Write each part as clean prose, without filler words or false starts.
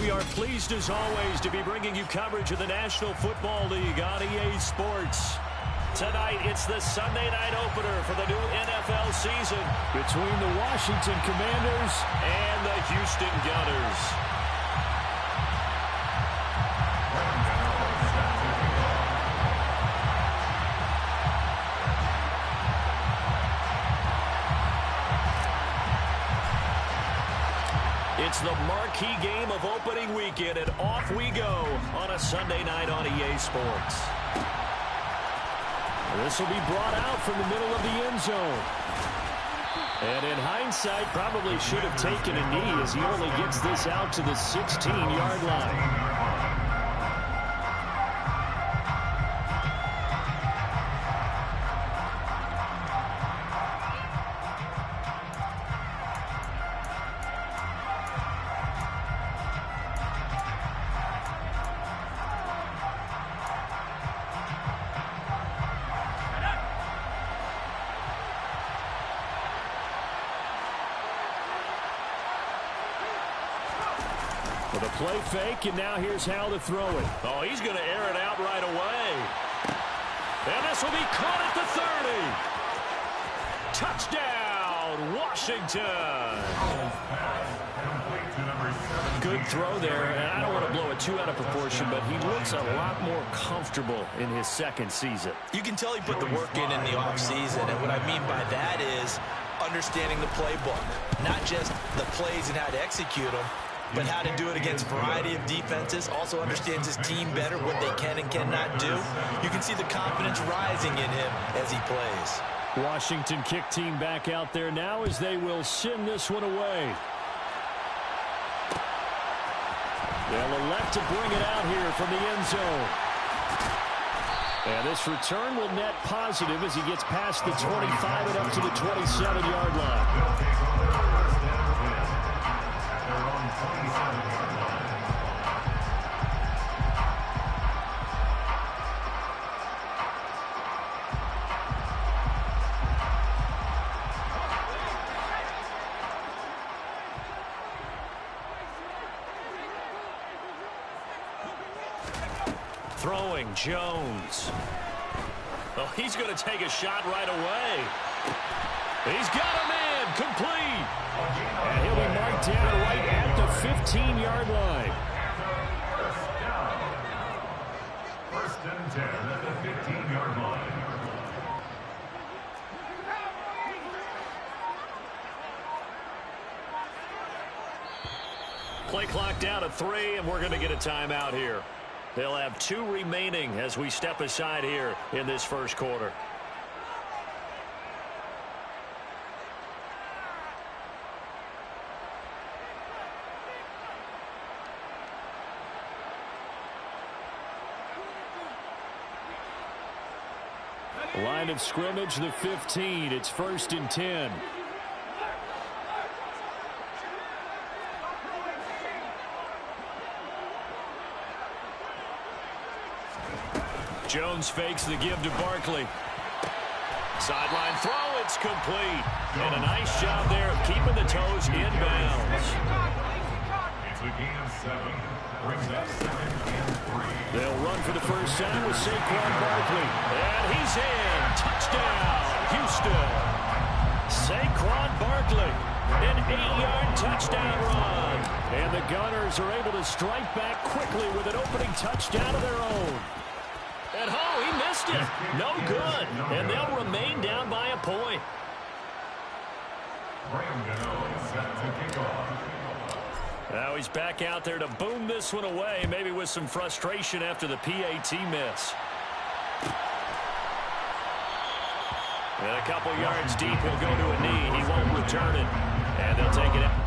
we are pleased as always to be bringing you coverage of the National Football League on EA Sports. Tonight, it's the Sunday night opener for the new NFL season between the Washington Commanders and the Houston Gunners. It's the marquee game of opening weekend, and off we go on a Sunday night on EA Sports. This will be brought out from the middle of the end zone. And in hindsight, probably should have taken a knee as he only gets this out to the 16-yard line. With a play fake, and now here's how to throw it. Oh, he's going to air it out right away. And this will be caught at the 30. Touchdown, Washington. Good throw there, and I don't want to blow it too out of proportion, but he looks a lot more comfortable in his second season. You can tell he put the work in the offseason, and what I mean by that is understanding the playbook, not just the plays and how to execute them, but how to do it against a variety of defenses. Also understands his team better, what they can and cannot do. You can see the confidence rising in him as he plays. Washington kick team back out there now as they will send this one away. They'll elect to bring it out here from the end zone. And this return will net positive as he gets past the 25 and up to the 27-yard line. Throwing, Jones. Oh, he's going to take a shot right away. He's got a man, complete. And he'll be marked down right at the 15-yard line. First and 10 at the 15-yard line. Play clock down to 3, and we're going to get a timeout here. They'll have 2 remaining as we step aside here in this first quarter. Line of scrimmage, the 15. It's 1st and 10. Jones fakes the give to Barkley. Sideline throw, it's complete. And a nice job there of keeping the toes in bounds. It's a gain of 7. Brings up 2nd and 3. They'll run for the first time with Saquon Barkley. And he's in. Touchdown, Houston. Saquon Barkley. An 8-yard touchdown run. And the Gunners are able to strike back quickly with an opening touchdown of their own. And oh, he missed it. No good. And they'll remain down by a point. Now he's back out there to boom this one away, maybe with some frustration after the PAT miss. And a couple yards deep, he'll go to a knee. He won't return it. And they'll take it out.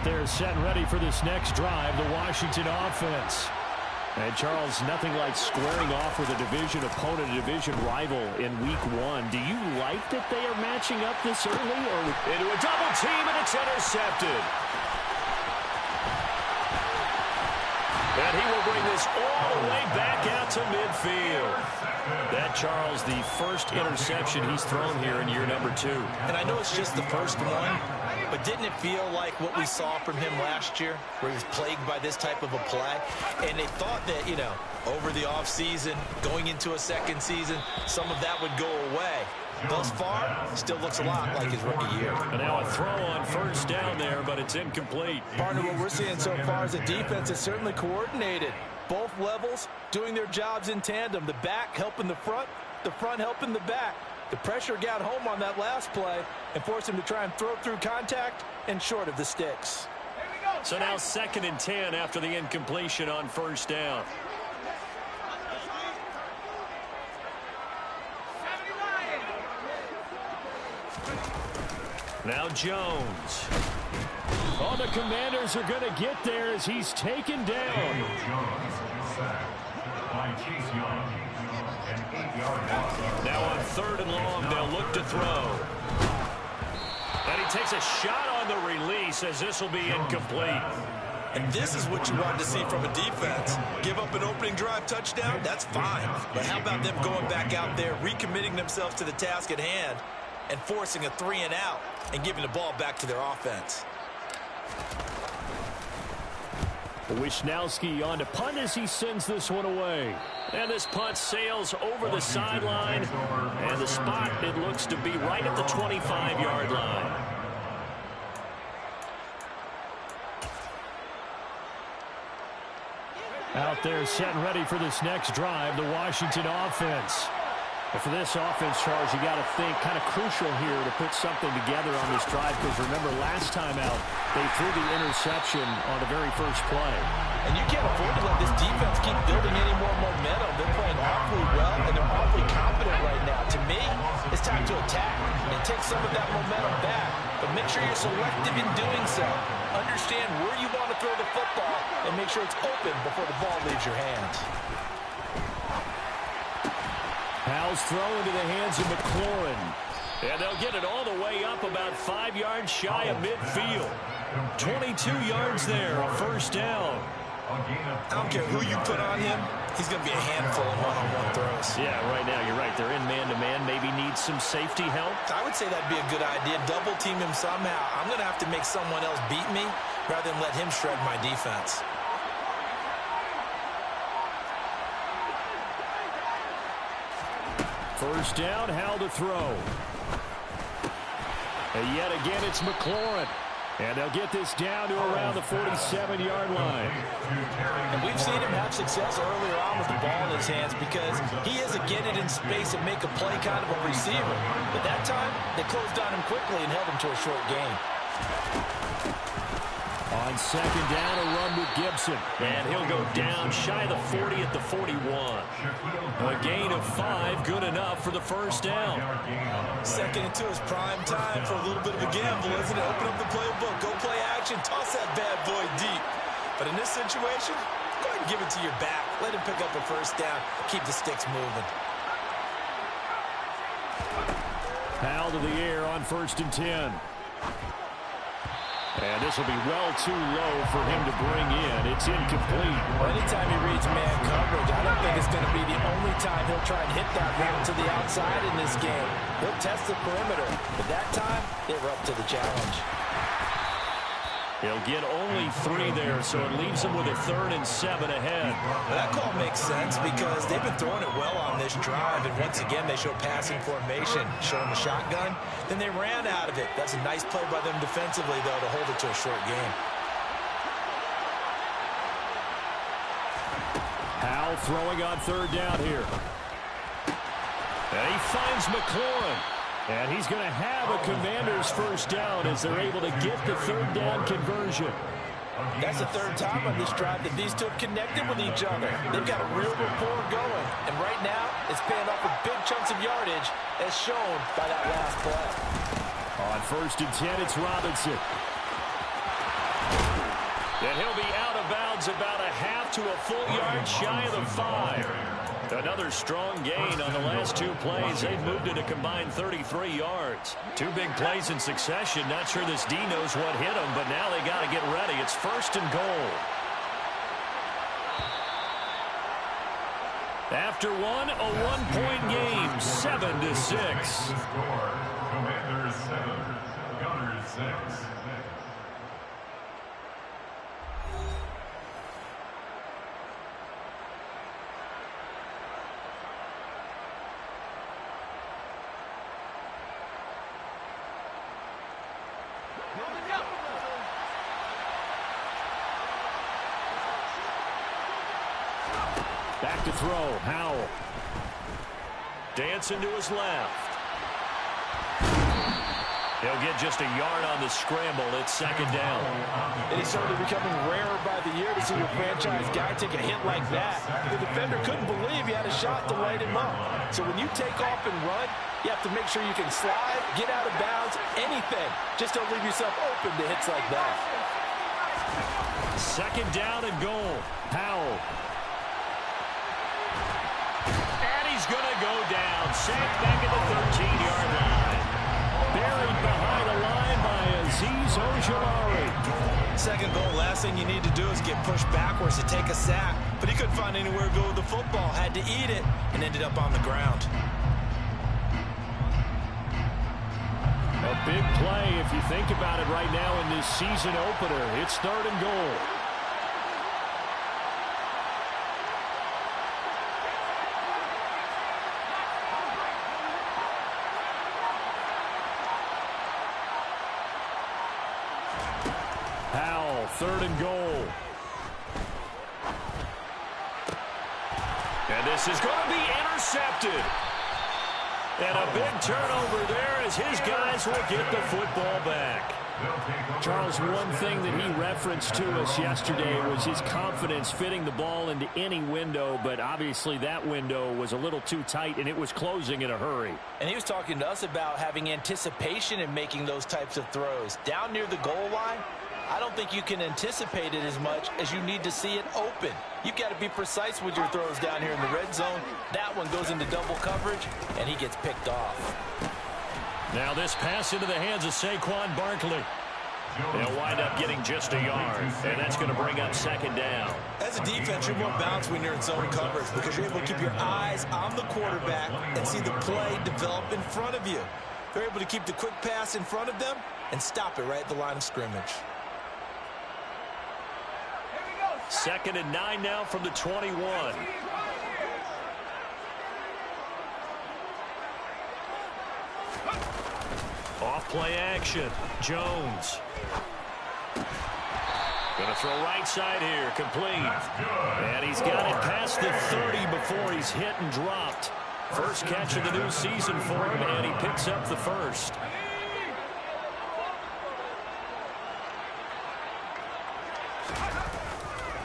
They're set and ready for this next drive, the Washington offense. And Charles, nothing like squaring off with a division opponent, a division rival in week 1. Do you like that they are matching up this early? Or into a double team, and it's intercepted. And he will bring this all the way back out to midfield. That, Charles, the first interception he's thrown here in year number 2. And I know it's just the first one, but didn't it feel like what we saw from him last year, where he was plagued by this type of a play? And they thought that, you know, over the offseason, going into a second season, some of that would go away. Thus far, still looks a lot like his rookie year. And now a throw on first down there, but it's incomplete. Partner, what we're seeing so far is the defense is certainly coordinated. Both levels doing their jobs in tandem. The back helping the front helping the back. The pressure got home on that last play and forced him to try and throw through contact and short of the sticks. So now 2nd and 10 after the incompletion on first down. Now Jones. Oh, the Commanders are going to get there as he's taken down. Now on 3rd and long, they'll look to throw. And he takes a shot on the release as this will be incomplete. And this is what you want to see from a defense. Give up an opening drive touchdown, that's fine. But how about them going back out there, recommitting themselves to the task at hand, and forcing a 3 and out and giving the ball back to their offense. Wishnowski on to punt as he sends this one away. And this punt sails over the sideline. And the spot, it looks to be right at the 25-yard line. Out there set and ready for this next drive, the Washington offense. And for this offense, Charles, you got to think kind of crucial here to put something together on this drive, because remember last time out they threw the interception on the very first play. And you can't afford to let this defense keep building any more momentum. They're playing awfully well, and they're awfully confident right now. To me, it's time to attack and take some of that momentum back. But make sure you're selective in doing so. Understand where you want to throw the football and make sure it's open before the ball leaves your hands. Powell's throw into the hands of McLaurin. And they'll get it all the way up about 5 yards shy of midfield. 22 yards there, a first down. I don't care who you put on him, he's going to be a handful of one-on-one throws. Yeah, right now, you're right. They're in man-to-man, maybe needs some safety help. I would say that'd be a good idea. Double team him somehow. I'm going to have to make someone else beat me rather than let him shred my defense. First down, Howell to throw. And yet again, it's McLaurin. And they'll get this down to around the 47-yard line. And we've seen him have success earlier on with the ball in his hands because he is a get it in space and make a play kind of a receiver. But that time, they closed on him quickly and held him to a short gain. On second down, a run with Gibson. And he'll go down shy of the 40 at the 41. A gain of 5, good enough for the first down. 2nd and 2 is prime time for a little bit of a gamble, isn't it? Open up the playbook, go play action, toss that bad boy deep. But in this situation, go ahead and give it to your back. Let him pick up a first down, keep the sticks moving. Powell to the air on 1st and 10. And this will be well too low for him to bring in. It's incomplete. Well, anytime he reads man coverage, I don't think it's going to be the only time he'll try and hit that route to the outside in this game. He'll test the perimeter, but that time, they were up to the challenge. He'll get only 3 there, so it leaves him with a 3rd and 7 ahead. Well, that call makes sense because they've been throwing it well on this drive, and once again, they show passing formation, showing the shotgun. Then they ran out of it. That's a nice play by them defensively, though, to hold it to a short game. Powell throwing on 3rd down here. And he finds McLaurin. And he's going to have a Commanders first down as they're able to get the 3rd down conversion. That's the 3rd time on this drive that these two have connected with each other. They've got a real rapport going. And right now, it's paying off with big chunks of yardage, as shown by that last play. On 1st and 10, it's Robinson. And he'll be out of bounds about a half to a full yard shy of the 5. Another strong gain on the last 2 plays. They've moved it a combined 33 yards. 2 big plays in succession. Not sure this D knows what hit him, but now they got to get ready. It's 1st and goal. After one, a 1-point game, 7-6. Commanders 7, Gunners 6. Back to throw, Howell. Dancing to his left. He'll get just a yard on the scramble. It's 2nd down. It is certainly becoming rarer by the year to see your franchise guy take a hit like that. The defender couldn't believe he had a shot to light him up. So when you take off and run, you have to make sure you can slide, get out of bounds, anything. Just don't leave yourself open to hits like that. 2nd down and goal. Howell. And he's going to go down. Sacked back at the 13-yard line. Buried behind the line by Azeez Ojulari. 2nd goal, last thing you need to do is get pushed backwards to take a sack. But he couldn't find anywhere to go with the football. Had to eat it and ended up on the ground. A big play if you think about it right now in this season opener. It's 3rd and goal. Howell, 3rd and goal. And this is going to be intercepted. And a big turnover there as his guys will get the football back. Charles, one thing that he referenced to us yesterday was his confidence fitting the ball into any window, but obviously that window was a little too tight and it was closing in a hurry. And he was talking to us about having anticipation in making those types of throws. Down near the goal line, I don't think you can anticipate it as much as you need to see it open. You've got to be precise with your throws down here in the red zone. That one goes into double coverage, and he gets picked off. Now this pass into the hands of Saquon Barkley. They'll wind up getting just a yard, and that's going to bring up 2nd down. As a defense, you're more balanced when you're in zone coverage because you're able to keep your eyes on the quarterback and see the play develop in front of you. They're able to keep the quick pass in front of them and stop it right at the line of scrimmage. 2nd and 9 now from the 21. Off play action. Jones. Going to throw right side here. Complete. And he's got it past the 30 before he's hit and dropped. First catch of the new season for him, and he picks up the 1st.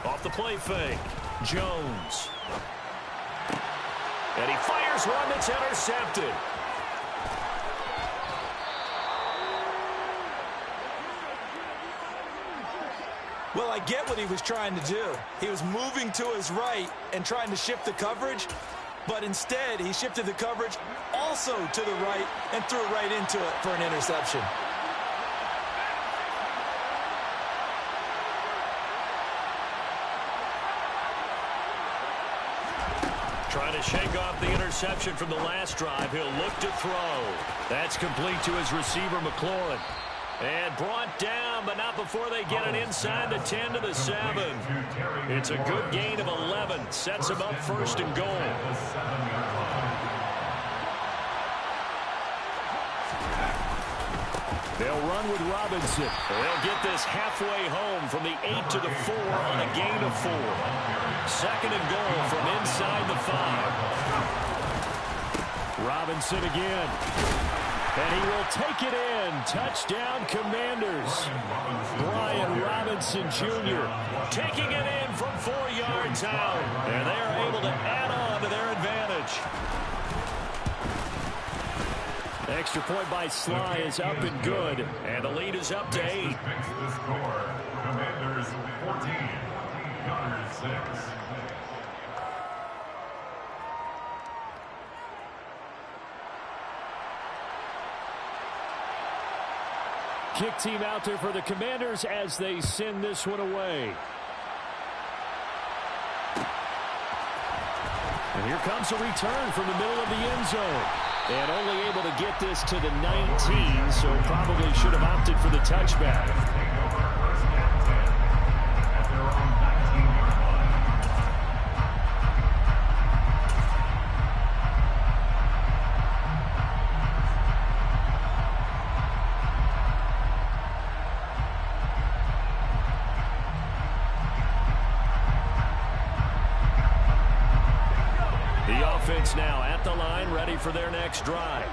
Off the play fake. Jones. And he fires one that's intercepted. Well, I get what he was trying to do. He was moving to his right and trying to shift the coverage, but instead he shifted the coverage also to the right and threw it right into it for an interception. Trying to shake off the interception from the last drive. He'll look to throw. That's complete to his receiver, McLaurin. And brought down, but not before they get it inside the 10 to the 7. It's a good gain of 11. Sets him up 1st and goal. They'll run with Robinson. They'll get this halfway home from the 8 to the 4 on a gain of 4. 2nd and goal from inside the 5. Robinson again. And he will take it in. Touchdown, Commanders. Brian Robinson Jr. taking it in from 4 yards out. And they are able to add on to their advantage. Extra point by Sly is up and good. And the lead is up to 8. Commanders 14, kick team out there for the Commanders as they send this one away. And here comes a return from the middle of the end zone. And only able to get this to the 19, so probably should have opted for the touchback. Now at the line, ready for their next drive.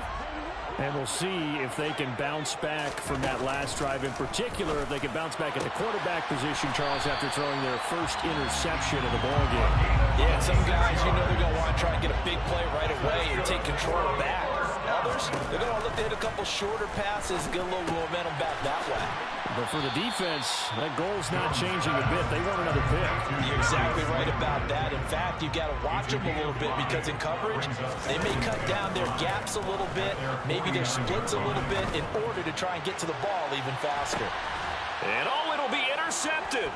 And we'll see if they can bounce back from that last drive, in particular, if they can bounce back at the quarterback position, Charles, after throwing their first interception of the ballgame. Yeah, some guys, you know, they're going to want to try and get a big play right away and take control back. Others, they're going to look to hit a couple shorter passes, get a little momentum back that way. But for the defense, that goal's not changing a bit. They want another pick. You're exactly right about that. In fact, you've got to watch them a little bit because in coverage, they may cut down their gaps a little bit, maybe their splits a little bit in order to try and get to the ball even faster. And it'll be intercepted.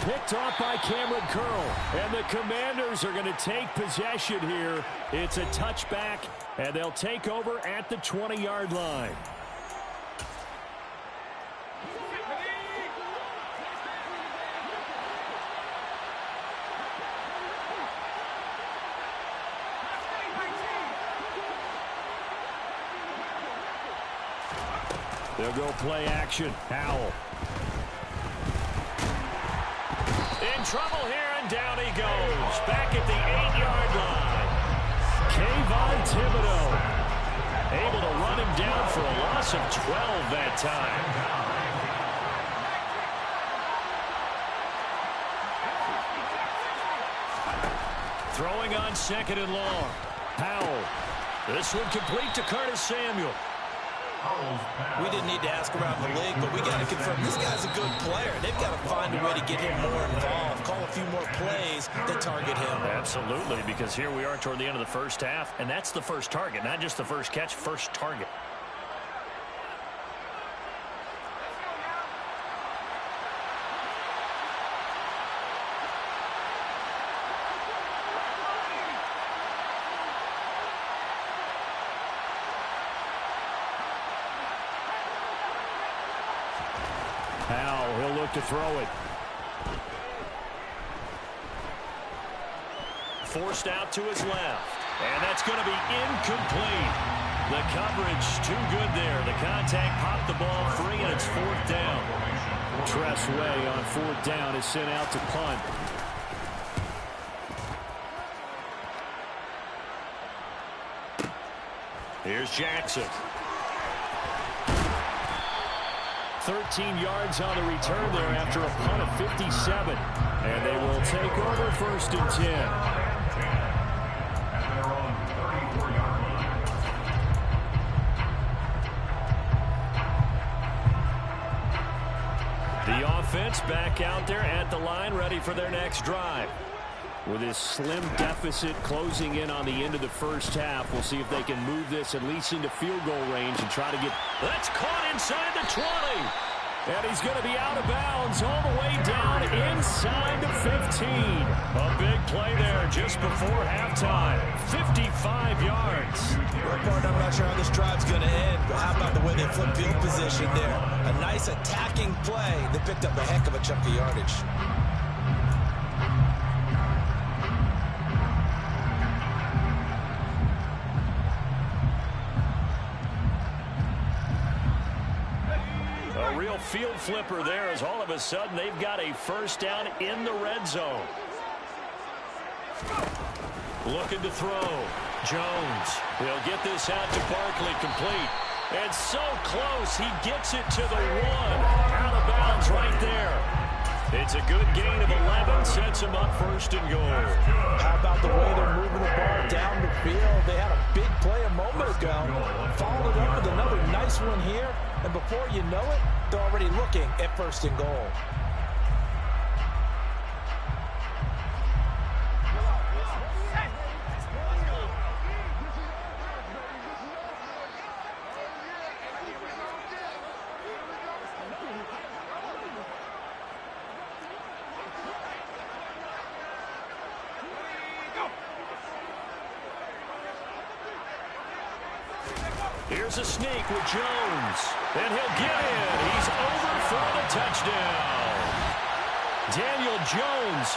Picked off by Cameron Curl. And the Commanders are going to take possession here. It's a touchback, and they'll take over at the 20-yard line. They'll go play action. Howell. In trouble here, and down he goes. Back at the 8-yard line. Kayvon Thibodeau able to run him down for a loss of 12 that time. Throwing on second and long. Howell. This one complete to Curtis Samuel. We didn't need to ask around the league, but we got to confirm this guy's a good player. They've got to find a way to get him more involved, call a few more plays that target him. Absolutely, because here we are toward the end of the first half, and that's the first target, not just the first catch, first target. Howell, he'll look to throw it. Forced out to his left. And that's going to be incomplete. The coverage too good there. The contact popped the ball free, and it's fourth down. Tress Way on fourth down is sent out to punt. Here's Jackson. 13 yards on the return there after a punt of 57. And they will take over first and 10. The offense back out there at the line, ready for their next drive. With this slim deficit closing in on the end of the first half, we'll see if they can move this at least into field goal range and try to get... That's caught inside the 20. And he's going to be out of bounds all the way down inside the 15. A big play there just before halftime. 55 yards. I'm not sure how this drive's going to end, but how about the way they flip field position there? A nice attacking play. They picked up a heck of a chunk of yardage. A real field flipper there as all of a sudden they've got a first down in the red zone. Looking to throw. Jones. He'll get this out to Barkley, complete. And so close, he gets it to the 1. Out of bounds right there. It's a good gain of 11, sets him up first and goal. How about the way they're moving the ball down the field? They had a big play a moment ago. Followed it up with another nice one here. And before you know it, they're already looking at first and goal. goes a sneak with Jones. And he'll get in. He's over for the touchdown. Daniel Jones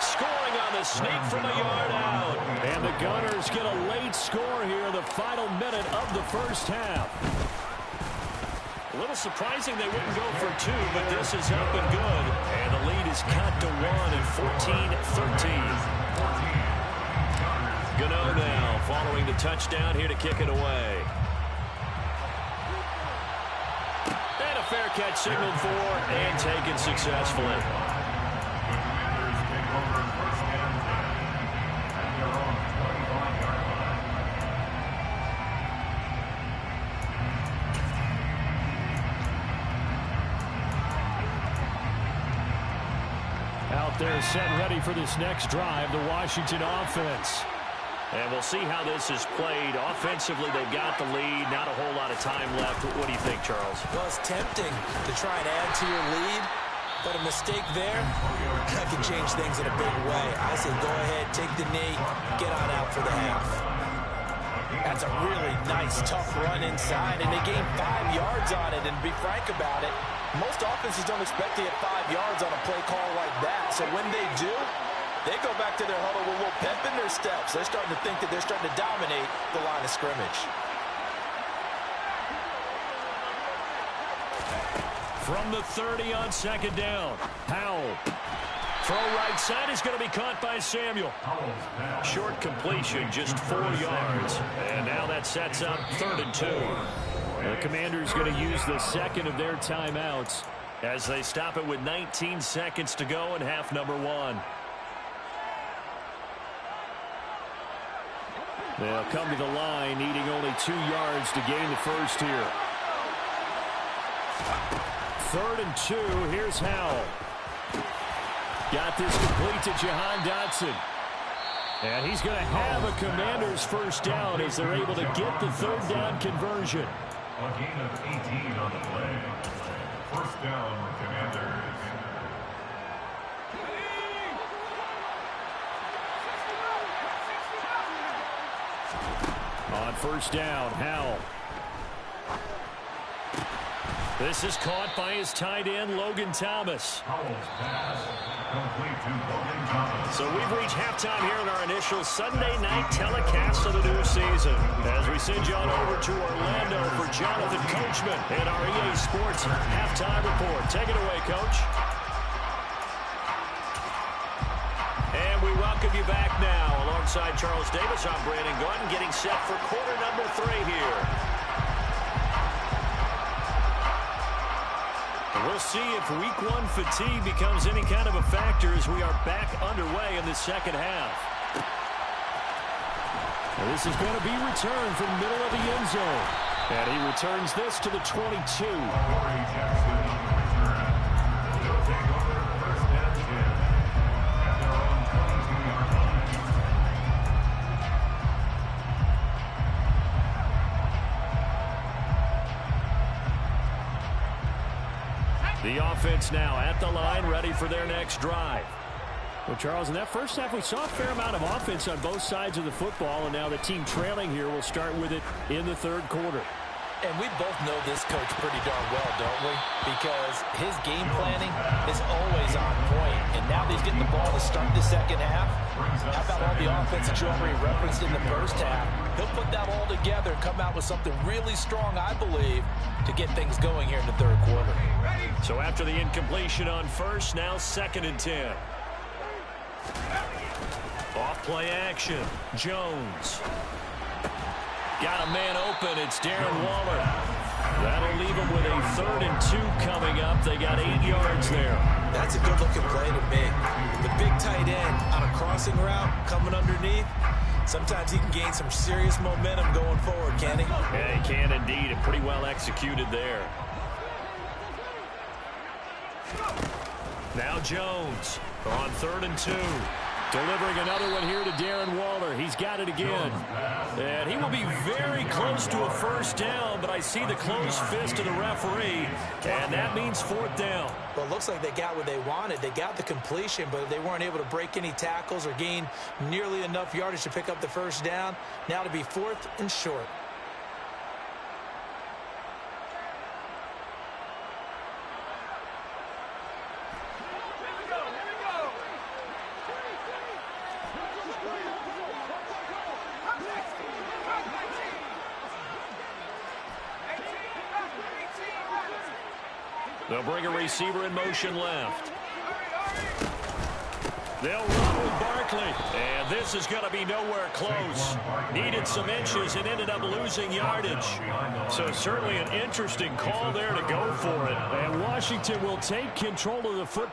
scoring on the sneak from a yard out. And the Gunners get a late score here in the final minute of the first half. A little surprising they wouldn't go for two, but this is up and good. And the lead is cut to 1 at 14-13. Gano now following the touchdown here to kick it away. And a fair catch signaled for and taken successfully. Out there set ready for this next drive, the Washington offense. And we'll see how this is played. Offensively, they've got the lead. Not a whole lot of time left. What do you think, Charles? Well, it's tempting to try and add to your lead, but a mistake there, that can change things in a big way. I say go ahead, take the knee, get on out for the half. That's a really nice, tough run inside, and they gained 5 yards on it. And to be frank about it, most offenses don't expect to get 5 yards on a play call like that. So when they do, they go back to their huddle with a little pep in their steps. They're starting to think that they're starting to dominate the line of scrimmage. From the 30 on second down, Howell. Throw right side is going to be caught by Samuel. Short completion, just 4 yards. And now that sets up 3rd and 2. The Commanders going to use the second of their timeouts as they stop it with 19 seconds to go in half number 1. They'll come to the line, needing only 2 yards to gain the first here. 3rd and 2. Here's Howell. Got this complete to Jahan Dotson. And he's going to have a Commanders first down as they're able to get the 3rd down conversion. A gain of 18 on the play. First down, Commanders. On first down, Howell. This is caught by his tight end, Logan Thomas. Howell's pass complete to Logan Thomas. So we've reached halftime here in our initial Sunday night telecast of the new season. As we send you on over to Orlando for Jonathan Coachman and our EA Sports halftime report. Take it away, Coach. And we welcome you back now. Alongside Charles Davis, I'm Brandon Gordon, getting set for quarter number 3 here. And we'll see if week 1 fatigue becomes any kind of a factor as we are back underway in the second half. And this is going to be returned from the middle of the end zone. And he returns this to the 22. The offense now at the line, ready for their next drive. Well, Charles, in that first half, we saw a fair amount of offense on both sides of the football, and now the team trailing here will start with it in the 3rd quarter. And we both know this coach pretty darn well, don't we? Because his game planning is always on point. And now that he's getting the ball to start the second half, how about all the offense that you already referenced in the first half? He'll put that all together and come out with something really strong, I believe, to get things going here in the 3rd quarter. So after the incompletion on first, now 2nd and 10. Off play action. Jones. Got a man open. It's Darren Waller. That'll leave him with a 3rd and 2 coming up. They got 8 yards there. That's a good-looking play to me. The big tight end on a crossing route coming underneath. Sometimes he can gain some serious momentum going forward, can't he? Yeah, he can indeed. And pretty well executed there. Now Jones on 3rd and 2. Delivering another one here to Darren Waller. He's got it again. And he will be very close to a first down, but I see the closed fist of the referee, and that means 4th down. Well, it looks like they got what they wanted. They got the completion, but they weren't able to break any tackles or gain nearly enough yardage to pick up the first down. Now to be 4th and short. They'll bring a receiver in motion left. They'll run with Barkley. And this is going to be nowhere close. Needed some inches and ended up losing yardage. So certainly an interesting call there to go for it. And Washington will take control of the football.